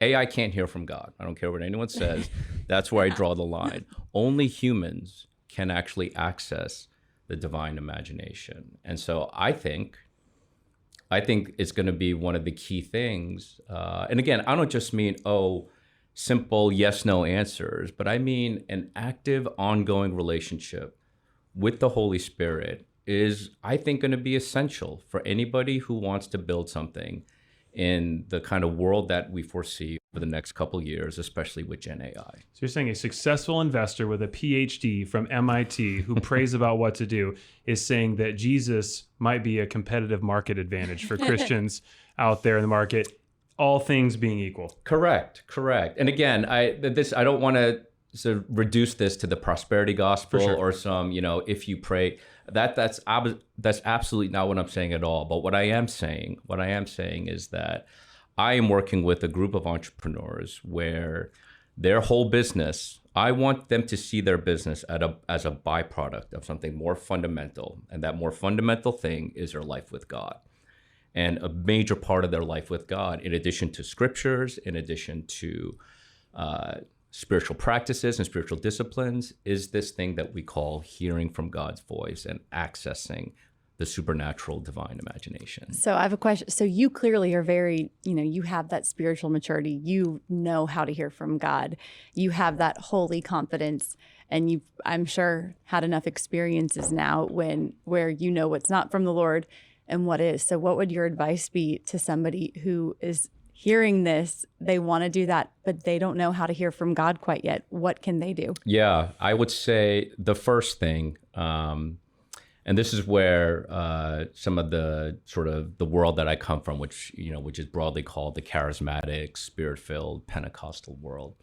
AI can't hear from God. I don't care what anyone says. That's where I draw the line. Only humans can actually access the divine imagination. And so I think it's going to be one of the key things. And again, I don't just mean, simple yes, no answers, but I mean an active, ongoing relationship with the Holy Spirit is, I think, going to be essential for anybody who wants to build something in the kind of world that we foresee for the next couple of years, especially with Gen AI. So you're saying a successful investor with a PhD from MIT who prays about what to do is saying that Jesus might be a competitive market advantage for Christians out there in the market, all things being equal. Correct. And again, I don't want to sort of reduce this to the prosperity gospel or some, if you pray. That's absolutely not what I'm saying at all. But what I am saying is that I am working with a group of entrepreneurs where their whole business, I want them to see their business as a byproduct of something more fundamental. And that more fundamental thing is their life with God. And a major part of their life with God, in addition to scriptures, in addition to spiritual practices and spiritual disciplines, is this thing that we call hearing from God's voice and accessing the supernatural divine imagination. So I have a question. So you clearly are very, you have that spiritual maturity. You know how to hear from God. You have that holy confidence. And you've, I'm sure, had enough experiences now where you know what's not from the Lord and what is. So what would your advice be to somebody who is hearing this, they want to do that, but they don't know how to hear from God quite yet? What can they do? Yeah, I would say the first thing, and this is where some of the sort of the world that I come from, which is broadly called the charismatic, spirit-filled, Pentecostal world.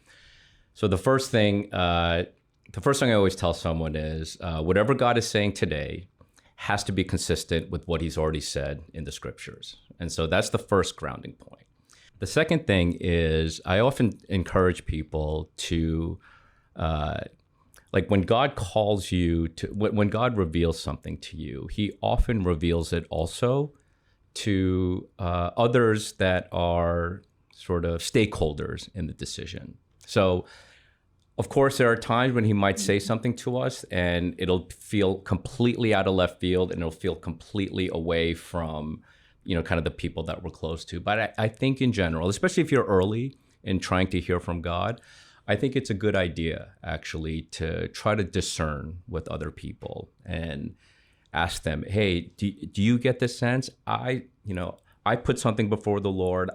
So the first thing I always tell someone is whatever God is saying today has to be consistent with what he's already said in the scriptures. And so that's the first grounding point. The second thing is I often encourage people to, when God calls you to, when God reveals something to you, he often reveals it also to others that are sort of stakeholders in the decision. So, of course, there are times when he might say something to us and it'll feel completely out of left field and it'll feel completely away from kind of the people that we're close to. But I think in general, especially if you're early in trying to hear from God, I think it's a good idea actually to try to discern with other people and ask them, hey, do you get this sense? I put something before the Lord.